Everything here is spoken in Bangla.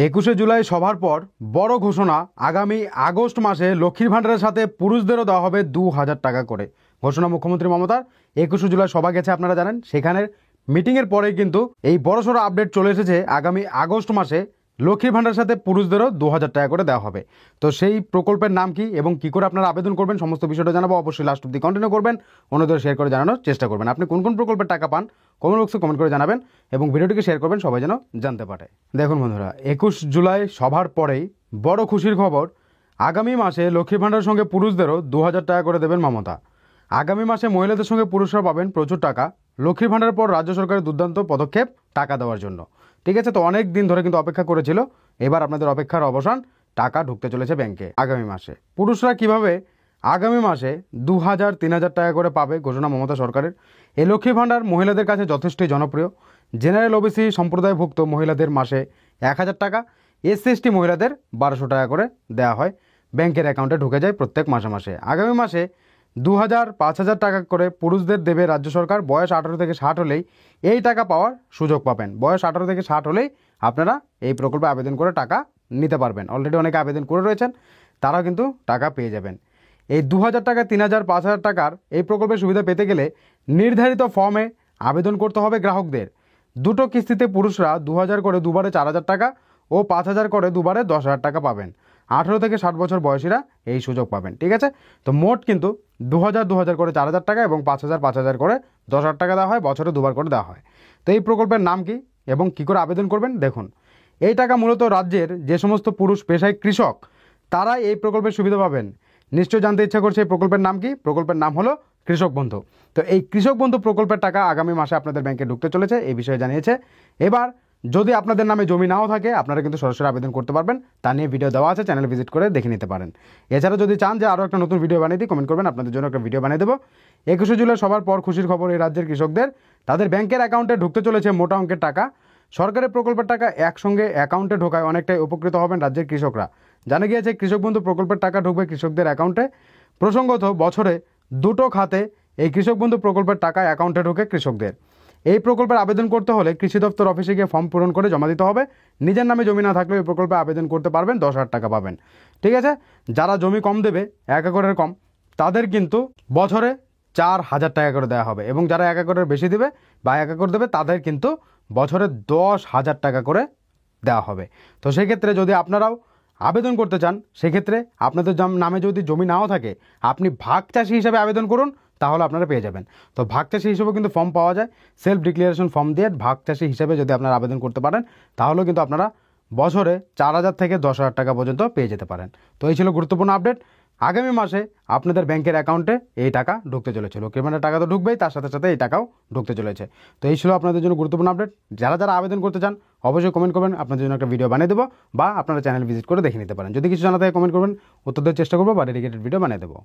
21শে জুলাই সভার পর বড় ঘোষণা, আগামী আগস্ট মাসে লক্ষ্মীর ভাণ্ডারের সাথে পুরুষদেরও দেওয়া হবে 2000 টাকা করে। ঘোষণা মুখ্যমন্ত্রী মমতার। 21শে জুলাই সভা গেছে, আপনারা জানেন। সেখানের মিটিংয়ের পরেই কিন্তু এই বড়সড় আপডেট চলে এসেছে। আগামী আগস্ট মাসে লক্ষ্মীর ভাণ্ডারের সাথে পুরুষদেরও 2000 টাকা করে দেওয়া হবে। তো সেই প্রকল্পের নাম কি এবং কী করে আপনারা আবেদন করবেন সমস্ত বিষয়টা জানাবো। অবশ্যই লাস্ট অব্দি কন্টিনিউ করবেন, অন্যদের শেয়ার করে জানানোর চেষ্টা করবেন। আপনি কোন কোন প্রকল্পের টাকা পান কমেন্ট বক্সে কমেন্ট করে জানাবেন এবং ভিডিওটিকে শেয়ার করবেন, সবাই যেন জানতে পারে। দেখুন বন্ধুরা, 21 জুলাই সভার পরেই বড় খুশির খবর, আগামী মাসে লক্ষ্মীর ভাণ্ডারের সঙ্গে পুরুষদেরও 2000 টাকা করে দেবেন মমতা। আগামী মাসে মহিলাদের সঙ্গে পুরুষরা পাবেন প্রচুর টাকা। লক্ষ্মীর ভাণ্ডারের পর রাজ্য সরকারের দুর্দান্ত পদক্ষেপ টাকা দেওয়ার জন্য। ঠিক আছে, তো অনেক দিন ধরে কিন্তু অপেক্ষা করেছিল, এবার আপনাদের অপেক্ষার অবসান, টাকা ঢুকতে চলেছে ব্যাংকে আগামী মাসে। পুরুষরা কিভাবে আগামী মাসে 2000-3000 টাকা করে পাবে, ঘোষণা মমতা সরকারের। এই লক্ষ্মী ভাণ্ডার মহিলাদের কাছে যথেষ্টই জনপ্রিয়। জেনারেল ওবিসি সম্প্রদায়ভুক্ত মহিলাদের মাসে 1000 টাকা, SC/ST মহিলাদের 1200 টাকা করে দেওয়া হয়, ব্যাংকের অ্যাকাউন্টে ঢুকে যায় প্রত্যেক মাসে মাসে। আগামী মাসে 2000-5000 টাকা করে পুরুষদের দেবে রাজ্য সরকার। বয়স 18 থেকে 60 হলেই এই টাকা পাওয়ার সুযোগ পাবেন। বয়স 18 থেকে 60 হলেই আপনারা এই প্রকল্পে আবেদন করে টাকা নিতে পারবেন। অলরেডি অনেকে আবেদন করে রয়েছেন, তারাও কিন্তু টাকা পেয়ে যাবেন। এই 2000 টাকা, 3000, 5000 টাকার এই প্রকল্পের সুবিধা পেতে গেলে নির্ধারিত ফর্মে আবেদন করতে হবে গ্রাহকদের। দুটো কিস্তিতে পুরুষরা 2000 করে দুবারে 4000 টাকা ও 5000 করে দুবারে 10,000 টাকা পাবেন। 18 থেকে 60 বছর বয়সীরা এই সুযোগ পাবেন। ঠিক আছে, তো মোট কিন্তু 2000 করে 4000 টাকা এবং 5000 করে 10,000 টাকা দেওয়া হয়, বছরে দুবার করে দেওয়া হয়। তো এই প্রকল্পের নাম কি এবং কী করে আবেদন করবেন দেখুন। এই টাকা মূলত রাজ্যের যে সমস্ত পুরুষ পেশায় কৃষক, তারা এই প্রকল্পের সুবিধা পাবেন। নিশ্চয় জানতে ইচ্ছা করছে এই প্রকল্পের নাম কি? প্রকল্পের নাম হলো কৃষক বন্ধু। তো এই কৃষক বন্ধু প্রকল্পের টাকা আগামী মাসে আপনাদের ব্যাংকে ঢুকতে চলেছে, এই বিষয়ে জানিয়েছে। এবার যদি আপনাদের নামে জমি নাও থাকে, আপনারা কিন্তু সরাসরি আবেদন করতে পারবেন। তা নিয়ে ভিডিও দেওয়া আছে, চ্যানেল ভিজিট করে দেখে নিতে পারেন। এছাড়া যদি চান যে আরও একটা নতুন ভিডিও বানিয়ে দিই, কমেন্ট করবেন, আপনাদের জন্য একটা ভিডিও বানিয়ে দেবো। 21শে জুলাই সবার পর খুশির খবর, এই রাজ্যের কৃষকদের তাদের ব্যাংকের অ্যাকাউন্টে ঢুকতে চলেছে মোটা অঙ্কের টাকা। সরকারের প্রকল্পের টাকা একসঙ্গে অ্যাকাউন্টে ঢোকায় অনেকটাই উপকৃত হবেন রাজ্যের কৃষকরা। জানা গিয়েছে কৃষক বন্ধু প্রকল্পের টাকা ঢুকবে কৃষকদের অ্যাকাউন্টে। প্রসঙ্গত, বছরে দুটো খাতে এই কৃষক বন্ধু প্রকল্পের টাকা অ্যাকাউন্টে ঢোকে কৃষকদের। এই প্রকল্পের আবেদন করতে হলে কৃষি দপ্তর অফিসে গিয়ে ফর্ম পূরণ করে জমা দিতে হবে। নিজের নামে জমি না থাকলেও এই প্রকল্পে আবেদন করতে পারবেন, 10,000 টাকা পাবেন। ঠিক আছে, যারা জমি কম দেবে, 1 একরের কম, তাদের কিন্তু বছরে 4000 টাকা করে দেওয়া হবে এবং যারা 1 একরের বেশি দেবে বা 1 একর দেবে, তাদের কিন্তু বছরে 10,000 টাকা করে দেওয়া হবে। তো সেক্ষেত্রে যদি আপনারাও আবেদন করতে চান, সেক্ষেত্রে আপনাদের নামে যদি জমি নাও থাকে, আপনি ভাগ চাষি হিসাবে আবেদন করুন, তাহলে আপনারা পেয়ে যাবেন। তো ভাগ চাষি হিসেবেও কিন্তু ফর্ম পাওয়া যায়। সেলফ ডিক্লারেশন ফর্ম দিয়ে ভাগ চাষি হিসেবে যদি আপনারা আবেদন করতে পারেন, তাহলেও কিন্তু আপনারা বছরে 4000 থেকে 10,000 টাকা পর্যন্ত পেয়ে যেতে পারেন। তো এই ছিল গুরুত্বপূর্ণ আপডেট। আগামী মাসে আপনাদের ব্যাংকের অ্যাকাউন্টে এই টাকা ঢুকতে চলেছে। লক্ষ্মীর ভাণ্ডারের টাকা তো ঢুকবেই, তার সাথে সাথে এই টাকাও ঢুকতে চলেছে। তো এই ছিল আপনাদের জন্য গুরুত্বপূর্ণ আপডেট। যারা যারা আবেদন করতে চান অবশ্যই কমেন্ট করবেন, আপনাদের জন্য একটা ভিডিও বানিয়ে দেবো, বা আপনারা চ্যানেল ভিজিট করে দেখে নিতে পারেন। যদি কিছু জানাতে হয় কমেন্ট করবেন, উত্তর দেওয়ার চেষ্টা করবো বা ডেডিকেটেড ভিডিও বানিয়ে দেবো।